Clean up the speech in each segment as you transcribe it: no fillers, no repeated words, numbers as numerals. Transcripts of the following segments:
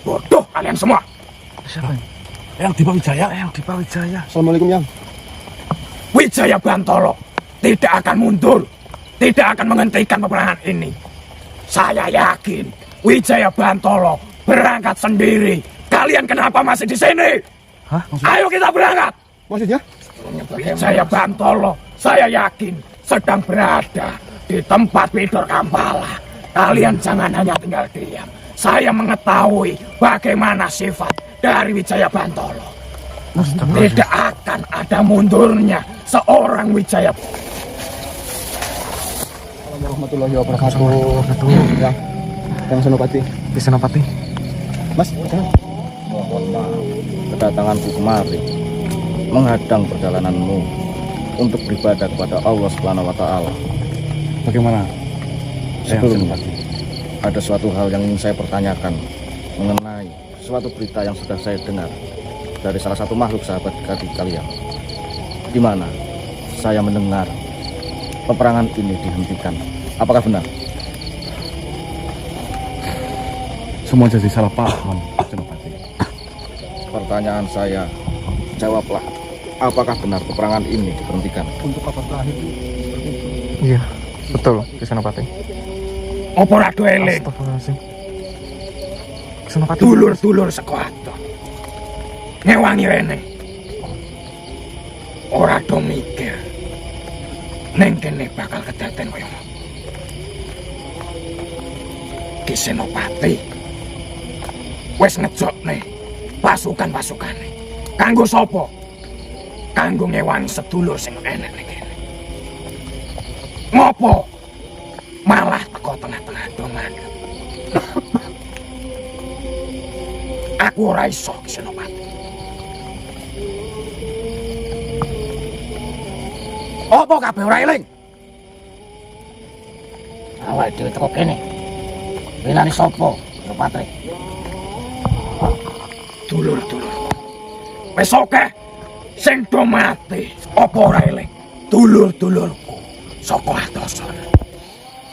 Bodoh kalian semua. Siapa ini? Yang Dipa Wijaya. Yang Dipa Wijaya. Assalamualaikum, Yang. Wijaya Bantolo tidak akan mundur, tidak akan menghentikan peperangan ini. Saya yakin Wijaya Bantolo berangkat sendiri. Kalian kenapa masih di sini? Hah? Ayo kita berangkat. Maksudnya? Wijaya Bantolo, saya yakin sedang berada di tempat Bidor Kambala. Kalian jangan hanya tinggal diam. Saya mengetahui bagaimana sifat dari Wijaya Bantolo. Tidak akan ada mundurnya seorang Wijaya. Assalamualaikum warahmatullahi wabarakatuh. Yang Senopati. Di Senopati. Mas, Mohon maaf, kedatanganku kemari menghadang perjalananmu untuk beribadah kepada Allah Subhanahu wa Ta'ala. Bagaimana? Sebelum ada suatu hal yang ingin saya pertanyakan mengenai suatu berita yang sudah saya dengar dari salah satu makhluk sahabat kalian, di mana saya mendengar peperangan ini dihentikan. Apakah benar? Semua jadi salah paham, Senopati. Pertanyaan saya, jawablah. Apakah benar peperangan ini diberhentikan? untuk apa terakhir? Iya, betul di Senopati. Apa rado eling? Astagfirullahaladzim. Senopati. Dulur-dulur sekuato ngewangi rene. Ora do mikir neng kene bakal kedaten koyo ngono. Ki Senopati wis ngejokne pasukan-pasukane. Kanggo sapa? Kanggo ngewangi sedulur sing enek ning kene. Ngopo malah teko tengah-tengah dongan? Aku ora iso Ki Senopati. Apa kabeh ora eling? Awake dhewe teko kene. Belani sapa, Senopati? Dulur-dulurku. Wis akeh sing do mati. Apa ora eling? Dulur-dulurku saka Atasana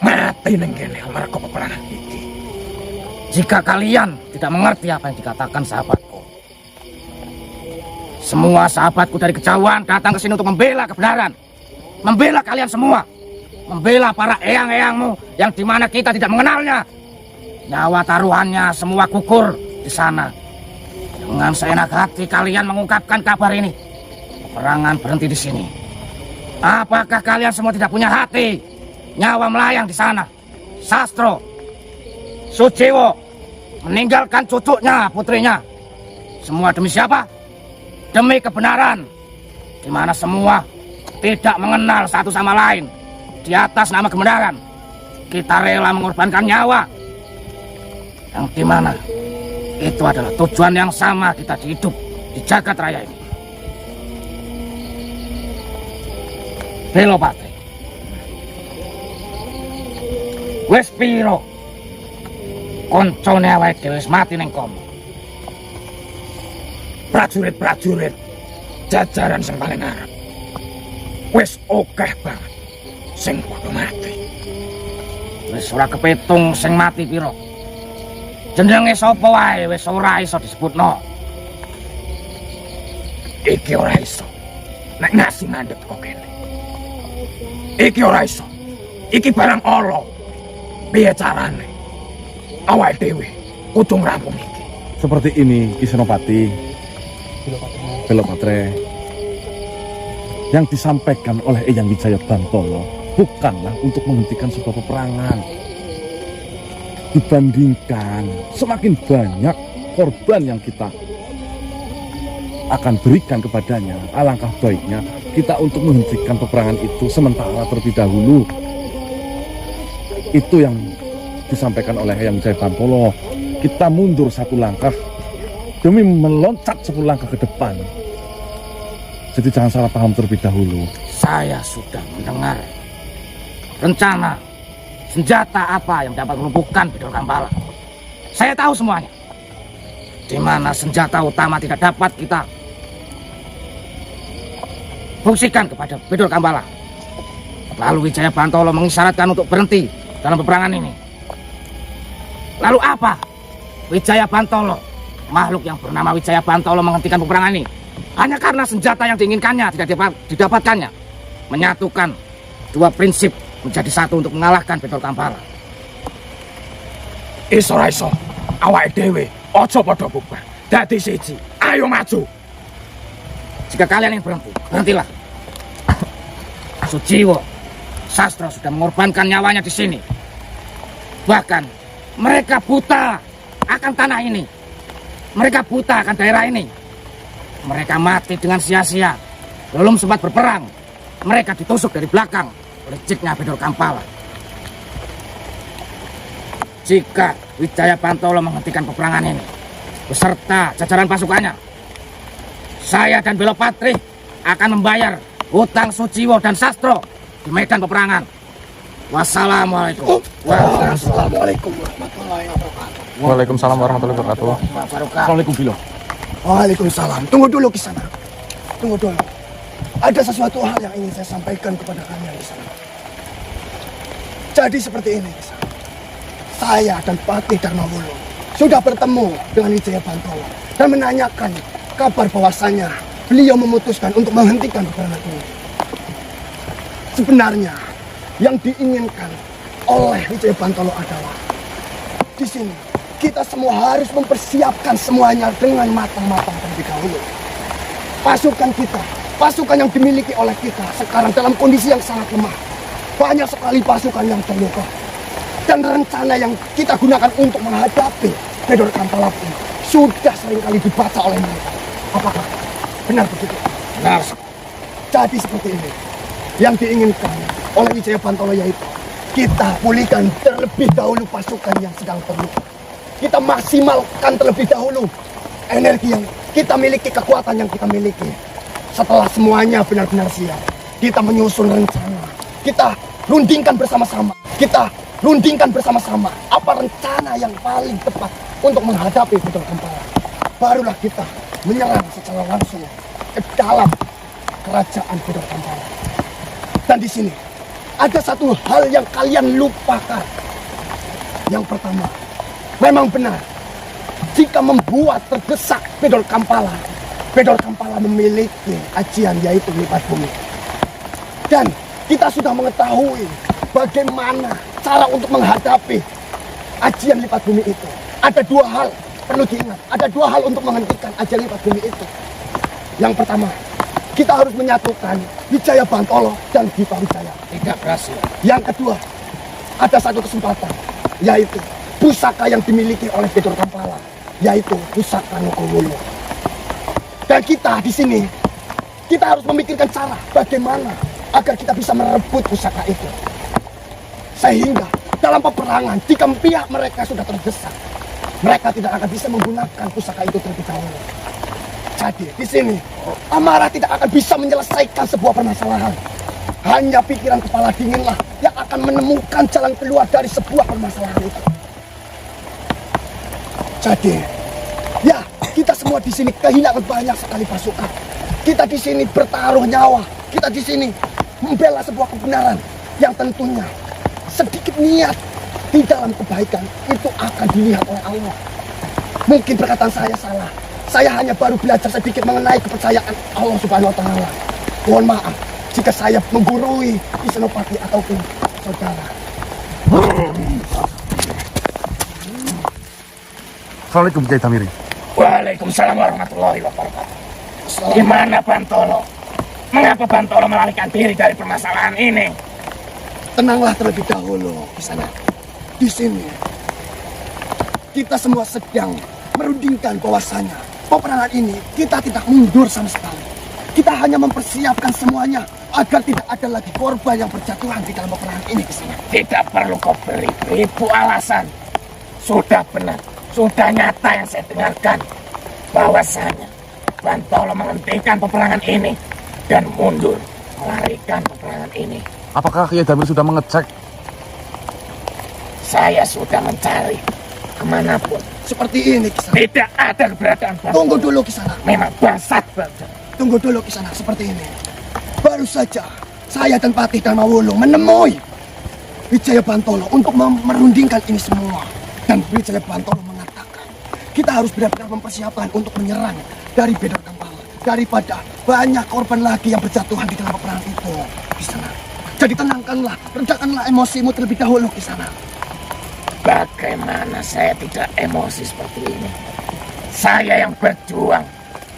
mati ning kene amarga peperangan iki. Jika kalian tidak mengerti apa yang dikatakan sahabatku, semua sahabatku dari kejauhan datang ke sini untuk membela kebenaran, membela kalian semua, membela para eyang-eyangmu yang dimana kita tidak mengenalnya. Nyawa taruhannya semua gugur di sana. Dengan seenak hati kalian mengungkapkan kabar ini. Peperangan berhenti di sini. Apakah kalian semua tidak punya hati? Nyawa melayang di sana. Sastro, Sujiwo meninggalkan cucunya, putrinya. Semua demi siapa? Demi kebenaran. Di mana semua tidak mengenal satu sama lain. Di atas nama kebenaran, kita rela mengorbankan nyawa. Yang dimana itu adalah tujuan yang sama kita hidup di jagat raya ini. Belopati, wis piro koncone awake dhewe wis mati ning kono. Prajurit-prajurit jajaran sing paling arep wis akeh banget sing padha mati. Wis ora kepitung sing mati piro. Jenenge sapa wae wis ora iso disebutno. Iki ora iso nek ngasih mandhet kok kene. Iki ora iso. Iki barang ala. Piye carane? Awake dhewe kudu ngrampung iki. Seperti ini, Ki Senopati. Belopatre. Yang disampaikan oleh Eyang Wijaya Bantolo bukanlah untuk menghentikan sebuah peperangan. Dibandingkan semakin banyak korban yang kita akan berikan kepadanya, alangkah baiknya kita untuk menghentikan peperangan itu sementara terlebih dahulu. Itu yang disampaikan oleh Eyang Wijaya Bantolo. Kita mundur satu langkah demi meloncat 10 langkah ke depan. Jadi jangan salah paham terlebih dahulu. Saya sudah mendengar rencana senjata apa yang dapat melumpuhkan Bidor Kambala. Saya tahu semuanya. Di mana senjata utama tidak dapat kita fungsikan kepada Bidor Kambala. Lalu Wijaya Bantolo mengisyaratkan untuk berhenti dalam peperangan ini. Lalu apa Wijaya Bantolo, makhluk yang bernama Wijaya Bantolo menghentikan peperangan ini hanya karena senjata yang diinginkannya tidak didapatkannya. Menyatukan dua prinsip menjadi satu untuk mengalahkan Bedol Kampala. Iso ra iso, awake dhewe aja padha bubar. Dadi siji, ayo maju. Jika kalian ingin berhenti, berhentilah. Sujiwo, Sastro sudah mengorbankan nyawanya di sini. Bahkan mereka buta akan tanah ini. Mereka buta akan daerah ini. Mereka mati dengan sia-sia. Belum sempat berperang. Mereka ditusuk dari belakang oleh Ciknya Bedol Kampala. Jika Wijaya Bantolo menghentikan peperangan ini beserta jajaran pasukannya, saya dan Belopatri akan membayar hutang Sujiwo dan Sastro di medan peperangan. Wassalamualaikum. Assalamualaikum warahmatullahi wabarakatuh. Waalaikumsalam warahmatullahi wabarakatuh. Assalamualaikum Bilo. Waalaikumsalam. Tunggu dulu Kisana. Tunggu dulu. Ada sesuatu hal yang ingin saya sampaikan kepada kalian Kisana. Jadi seperti ini Kisana. Saya dan Patih Darmawulo sudah bertemu dengan Wijaya Bantolo dan menanyakan kabar bahwasanya beliau memutuskan untuk menghentikan peperangan ini. Sebenarnya yang diinginkan oleh Wijaya Bantolo adalah di sini kita semua harus mempersiapkan semuanya dengan matang-matang terlebih dahulu. Pasukan kita, pasukan yang dimiliki oleh kita sekarang dalam kondisi yang sangat lemah. Banyak sekali pasukan yang terluka. Dan rencana yang kita gunakan untuk menghadapi Bedol Kampala ini sudah seringkali dibaca oleh mereka. Apakah benar begitu? Benar. Jadi seperti ini. Yang diinginkan oleh Wijaya Bantolo yaitu kita pulihkan terlebih dahulu pasukan yang sedang terluka. Kita maksimalkan terlebih dahulu energi yang kita miliki, kekuatan yang kita miliki. Setelah semuanya benar-benar siap, kita menyusun rencana. Kita rundingkan bersama-sama. Kita rundingkan bersama-sama apa rencana yang paling tepat untuk menghadapi Bedol Kampala. Barulah kita menyerang secara langsung ke dalam kerajaan Bedol Kampala. Dan di sini ada satu hal yang kalian lupakan. Yang pertama, memang benar jika membuat terdesak Bedol Kampala memiliki ajian yaitu lipat bumi. Dan kita sudah mengetahui bagaimana cara untuk menghadapi ajian lipat bumi itu. Ada dua hal perlu diingat. Ada dua hal untuk menghentikan ajian lipat bumi itu. Yang pertama, kita harus menyatukan Wijaya Bantolo dan Dipa Wijaya. Tidak berhasil. Yang kedua, ada satu kesempatan, yaitu pusaka yang dimiliki oleh Bedol Kampala, yaitu pusaka Nokowolo. Dan kita di sini, kita harus memikirkan cara bagaimana agar kita bisa merebut pusaka itu. Sehingga dalam peperangan, jika pihak mereka sudah terdesak, mereka tidak akan bisa menggunakan pusaka itu terlebih dahulu. Jadi di sini, amarah tidak akan bisa menyelesaikan sebuah permasalahan. Hanya pikiran kepala dinginlah yang akan menemukan jalan keluar dari sebuah permasalahan itu. Jadi, ya kita semua di sini kehilangan banyak sekali pasukan. Kita di sini bertaruh nyawa. Kita di sini membela sebuah kebenaran yang tentunya sedikit niat di dalam kebaikan itu akan dilihat oleh Allah. Mungkin perkataan saya salah. Saya hanya baru belajar sedikit mengenai kepercayaan Allah Subhanahu wa Ta'ala. Mohon maaf jika saya menggurui di Senopati ataupun saudara. Assalamualaikum Kiai Tamiri. Waalaikumsalam warahmatullahi wabarakatuh. Gimana Bantolo? Mengapa Bantolo melarikan diri dari permasalahan ini? Tenanglah terlebih dahulu di sana. Di sini kita semua sedang merundingkan bahwasanya peperangan ini kita tidak mundur sama sekali. Kita hanya mempersiapkan semuanya agar tidak ada lagi korban yang berjatuhan di dalam peperangan ini di sana. Tidak perlu kau beri ribu alasan. Sudah benar, sudah nyata yang saya dengarkan bahwasanya Bantolo menghentikan peperangan ini dan mundur melarikan peperangan ini. Apakah Kiai Damir sudah mengecek? Saya sudah mencari kemanapun. Seperti ini Kisana. Tidak ada keberadaan Bantolo. Tunggu dulu Kisana. Memang bangsat banget. Tunggu dulu Kisana, seperti ini. Baru saja saya dan Patih Darmawulo menemui Wijaya Bantolo untuk merundingkan ini semua. Dan Wijaya Bantolo mengatakan Kita harus benar-benar mempersiapkan untuk menyerang dari Bedor Kampala. Daripada banyak korban lagi yang berjatuhan di dalam peperangan itu Kisana. Jadi tenangkanlah, redakanlah emosimu terlebih dahulu Kisana. Bagaimana saya tidak emosi seperti ini? Saya yang berjuang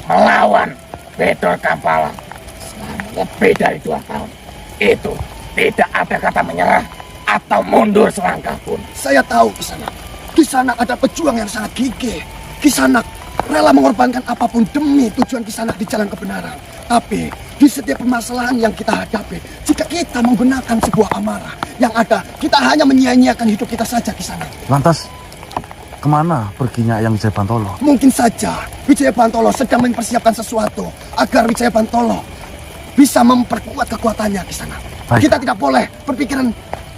melawan Bedor Kampala selama lebih dari 2 tahun. Itu tidak ada kata menyerah atau mundur selangkah pun. Saya tahu Kisana. Kisana ada pejuang yang sangat gigih. Kisana rela mengorbankan apapun demi tujuan Kisana di jalan kebenaran. Tapi di setiap permasalahan yang kita hadapi, jika kita menggunakan sebuah amarah, yang ada kita hanya menyia-nyiakan hidup kita saja Kisana. Lantas, kemana perginya Eyang Wijaya Bantolo? Mungkin saja Wijaya Bantolo sedang mempersiapkan sesuatu agar Wijaya Bantolo bisa memperkuat kekuatannya Kisana. Baik. Kita tidak boleh berpikiran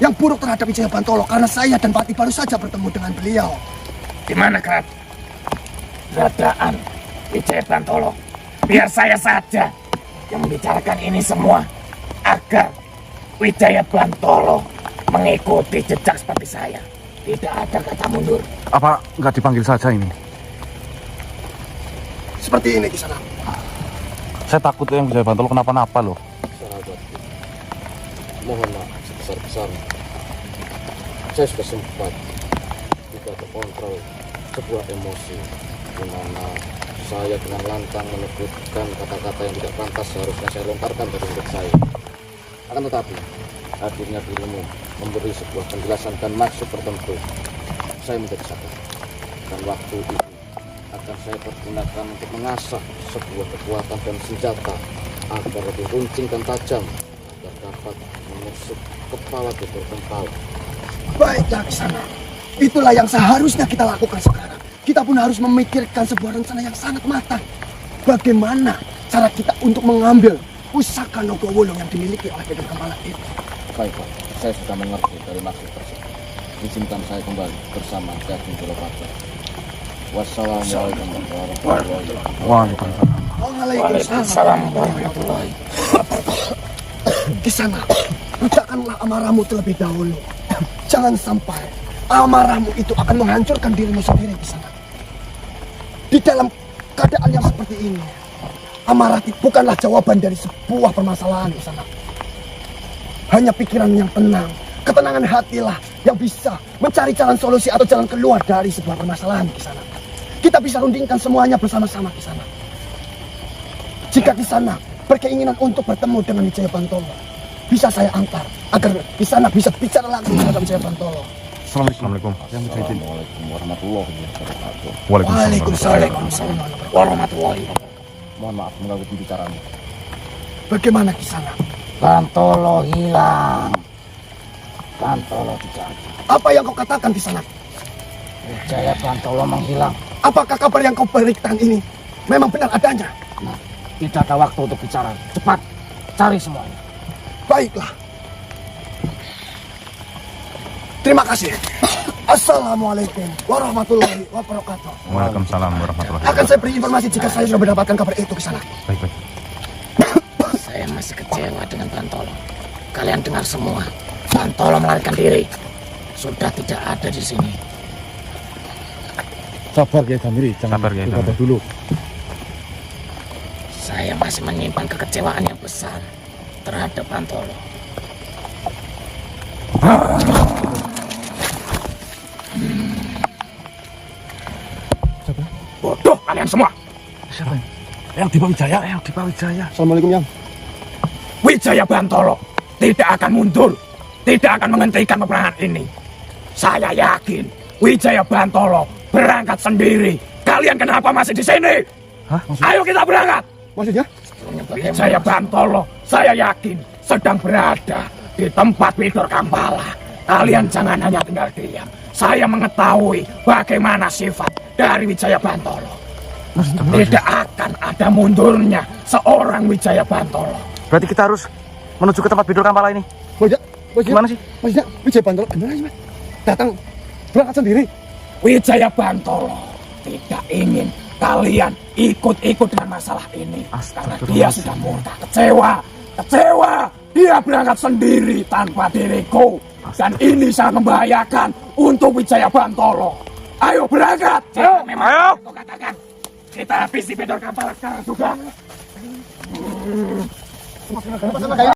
yang buruk terhadap Wijaya Bantolo karena saya dan Pati baru saja bertemu dengan beliau. Di mana keadaan Wijaya Bantolo? Biar saya saja yang membicarakan ini semua agar Wijaya Bantolo mengikuti jejak seperti saya. Tidak ada kata mundur. Apa nggak dipanggil saja ini? Seperti ini Kisana. Saya takut Eyang Wijaya Bantolo kenapa-napa loh. Sahabatku, mohon maaf sebesar-besarnya. Saya sudah sempat tidak terkontrol sebuah emosi di mana saya dengan lantang menyebutkan kata-kata yang tidak pantas seharusnya saya lontarkan dari mulut saya. Akan tetapi, akhirnya dirimu memberi sebuah penjelasan dan maksud tertentu. Saya menjadi sadar. Dan waktu itu akan saya pergunakan untuk mengasah sebuah kekuatan dan senjata agar lebih runcing dan tajam agar dapat menusuk kepala Bedor Kampala. Baiklah Kisana. Itulah yang seharusnya kita lakukan sekarang. Kita pun harus memikirkan sebuah rencana yang sangat matang. Bagaimana cara kita untuk mengambil pusaka Nogowolo yang dimiliki oleh Bedor Kampala itu. Baiklah, saya sudah mengerti dari maksud tersebut. Izinkan saya kembali bersama Gading Jolopaca. Wassalamualaikum warahmatullahi wabarakatuh. Waalaikumsalam warahmatullahi. Kisana, letakkanlah amarahmu terlebih dahulu. Jangan sampai amarahmu itu akan menghancurkan dirimu sendiri Kisana. Di dalam keadaan yang seperti ini, amarah bukanlah jawaban dari sebuah permasalahan Kisana. Hanya pikiran yang tenang, ketenangan hatilah yang bisa mencari jalan solusi atau jalan keluar dari sebuah permasalahan Kisana. Kita bisa rundingkan semuanya bersama-sama Kisana. Jika Kisana berkeinginan untuk bertemu dengan Wijaya Bantolo, bisa saya antar agar Kisana bisa bicara langsung dengan Wijaya Bantolo. Assalamualaikum. Assalamualaikum warahmatullahi wabarakatuh. Waalaikumsalam Warahmatullahi wabarakatuh. Mohon maaf mengganggu pembicaraanmu. Bagaimana Kisana? Bantolo hilang. Bantolo tidak ada. Apa yang kau katakan Kisana? Wijaya Bantolo menghilang. Apakah kabar yang kau berikan ini memang benar adanya? Nah, tidak ada waktu untuk bicara. Cepat cari semuanya. Baiklah. Terima kasih. Assalamualaikum warahmatullahi wabarakatuh. Waalaikumsalam warahmatullahi Akan saya beri informasi jika saya sudah mendapatkan kabar itu Kisana. Baik. Saya masih kecewa dengan Bantolo. Kalian dengar semua. Bantolo melarikan diri. Sudah tidak ada di sini. Sabar Kiai Damiri, jangan berkata dulu. Saya masih menyimpan kekecewaan yang besar terhadap Bantolo. Bodoh kalian semua. Siapa ini? Eyang Dipa Wijaya. Eyang Dipa Wijaya. Assalamualaikum Yang. Wijaya Bantolo tidak akan mundur, tidak akan menghentikan peperangan ini. Saya yakin Wijaya Bantolo berangkat sendiri. Kalian kenapa masih di sini? Hah? Ayo kita berangkat. Maksudnya? Wijaya Bantolo, saya yakin sedang berada di tempat Bedor Kampala. Kalian jangan hanya tinggal diam. Saya mengetahui bagaimana sifat dari Wijaya Bantolo. Tidak akan ada mundurnya seorang Wijaya Bantolo. Berarti kita harus menuju ke tempat Bedor Kampala ini. Gimana sih? Maksudnya Wijaya Bantolo gimana sih Mas? Datang berangkat sendiri. Wijaya Bantolo tidak ingin kalian ikut-ikut dengan masalah ini. Karena dia sudah murka, kecewa. Dia berangkat sendiri tanpa diriku. Dan ini sangat membahayakan untuk Wijaya Bantolo. Ayo berangkat. Ayo, memang ayo. Kau katakan kita habisi Bedor Kampala sekarang juga.